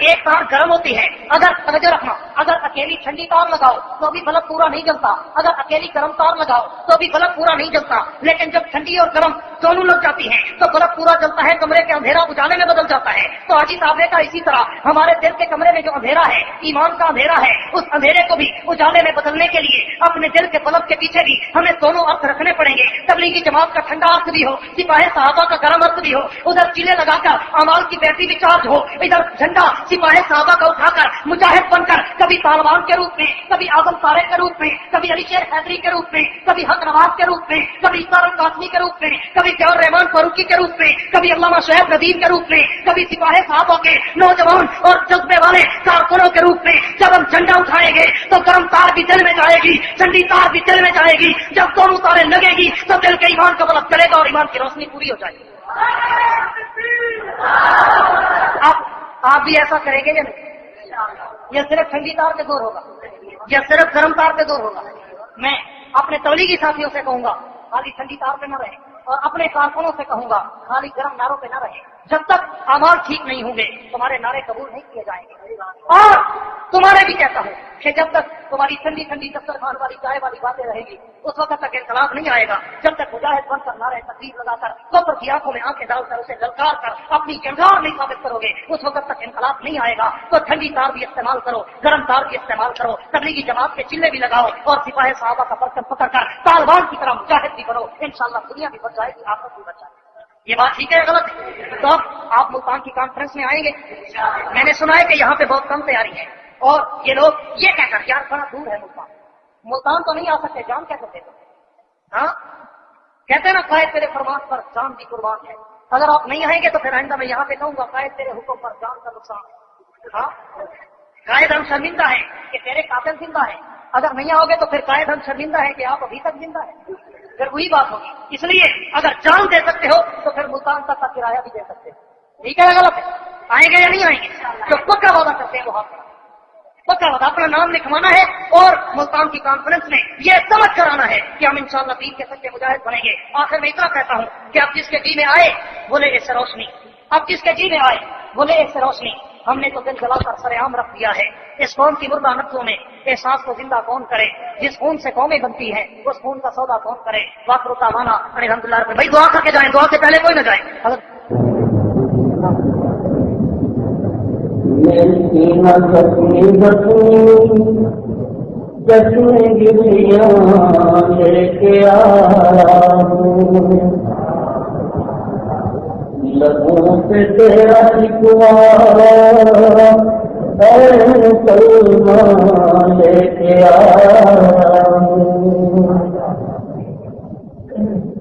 ایک تار گرم ہوتی ہے۔ اگر توجہ رکھنا، اگر اکیلی ٹھنڈی تار لگاؤ تو بھی بلب پورا نہیں جلتا، اگر اکیلی گرم تار لگاؤ تو بھی بلب پورا نہیں جلتا، لیکن جب ٹھنڈی اور گرم دونوں لگ جاتی ہیں تو بلب پورا جلتا ہے، کمرے کے اندھیرا اجالے میں بدل جاتا ہے۔ تو حاجی صاحب کا اسی طرح ہمارے دل کے کمرے میں جو اندھیرا ہے، ایمان کا اندھیرا ہے، اس اندھیرے کو بھی اجالے میں بدلنے کے لیے اپنے دل کے بلب کے پیچھے بھی ہمیں دونوں ارتھ رکھنے پڑیں گے۔ تبلیغی جماعت کا ٹھنڈا ارتھ بھی ہو، سپاہی صحابہ کا گرم ارتھ بھی ہو، ادھر چیلے لگا کر اعمال کی بیٹری بھی چارج ہو، ادھر جھنڈا سپاہی صحابہ کا اٹھا کر مجاہد بن کر کبھی طالبان کے روپ میں، کبھی اعظم طارق کے روپ میں، کبھی علی شیر حیدری کے روپ میں، کبھی حق نواز کے روپ میں، کبھی اسرار قاسمی کے روپ میں، کبھی جوہر رحمان فاروقی کے روپ میں، کبھی علامہ شعیب ندیم کے روپ میں، کبھی سپاہی صحابہ کے نوجوان اور جذبے والے کارکنوں کے روپ میں جب ہم جھنڈا اٹھائیں گے تو گرم تار بھی دل میں جائے گی، ٹھنڈی تار بھی دل میں جائے گی، جب دونوں تاریں لگے گی تو دل کے ایمان کا بلب چلے گا اور ایمان کی روشنی پوری ہو جائے گی۔ آپ بھی ایسا کریں گے یا نہیں؟ یا صرف ٹھنڈی تار پہ دور ہوگا یا صرف گرم تار پہ دور ہوگا؟ میں اپنے تبلیغی ساتھیوں سے کہوں گا خالی ٹھنڈی تار پہ نہ رہے، اور اپنے کارکنوں سے کہوں گا خالی گرم ناروں پہ نہ رہے۔ جب تک اعمال ٹھیک نہیں ہوں گے تمہارے نعرے قبول نہیں کیے جائیں گے، اور تمہارے بھی کہتا ہوں کہ جب تک تمہاری ٹھنڈی ٹھنڈی دسترخوان والی چائے والی باتیں رہے گی اس وقت تک انقلاب نہیں آئے گا۔ جب تک مجاہد بن کر نعرے تکبیر لگا کر کفر کی آنکھوں میں آنکھیں ڈال کر اسے للکار کر اپنی کردار نہیں ثابت کرو گے اس وقت تک انقلاب نہیں آئے گا۔ تو ٹھنڈی تار بھی استعمال کرو، گرم تار بھی استعمال کرو، تبلیغی جماعت کے چلے بھی لگاؤ اور سپاہی صحابہ کا پرچم پکڑ کر طالبان کی طرح مجاہد بھی بنو، انشاءاللہ دنیا بھی بچ جائے گی، آخرت بھی بچ جائے گی۔ یہ بات ٹھیک ہے غلط ہے؟ تو آپ ملتان کی کانفرنس میں آئیں گے؟ میں نے سنا ہے کہ یہاں پہ بہت کم تیاری ہے، اور یہ لوگ یہ کہہ کر یار بڑا دور ہے ملتان تو نہیں آ سکتے، جان کیسے دے دو؟ ہاں کہتے ہیں نا قائد تیرے فرمان پر جان بھی قربان ہے۔ اگر آپ نہیں آئیں گے تو پھر آئندہ میں یہاں پہ کہوں گا قائد تیرے حکم پر جان کا نقصان ہے۔ ہاں قائد ہم شرمندہ ہے کہ تیرے قاتل زندہ ہے، اگر نہیں آؤ گے تو پھر قائد ہم شرمندہ ہے کہ آپ ابھی تک زندہ ہے، پھر وہی بات ہوگی۔ اس لیے اگر جان دے سکتے ہو تو پھر ملتان تک کا کرایہ بھی دے سکتے ہو، ٹھیک ہے غلط ہے؟ آئیں گے یا نہیں آئیں گے؟ جو پکا وعدہ کرتے ہیں وہ ہاتھ پکا وعدہ اپنا نام لکھوانا ہے اور ملتان کی کانفرنس میں یہ سمجھ کر آنا ہے کہ ہم انشاءاللہ دین کے سچے مجاہد بنیں گے۔ آخر میں اتنا کہتا ہوں کہ اب جس کے جی میں آئے بولے اس سے روشنی، اب جس کے جی میں آئے بولے اس سے روشنی۔ ہم نے تو دل جلا کر سر عام رکھ دیا ہے، اس قوم کی مردہ نسلوں میں احساس کو زندہ کون کرے؟ جس خون سے قومیں بنتی ہیں اس خون کا سودا کون کرے؟ واقع رکاوانا الحمدللہ رب۔ بھائی دعا کر کے جائیں، دعا سے پہلے کوئی نہ جائے۔ لے کے آیا لبوں پہ تیرا شکوا سلمان لے کے آیا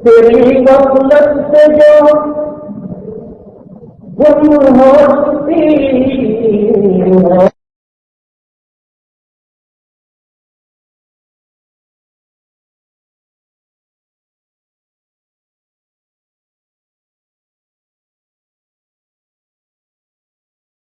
تیری غفلت سے جو گم ہو چکی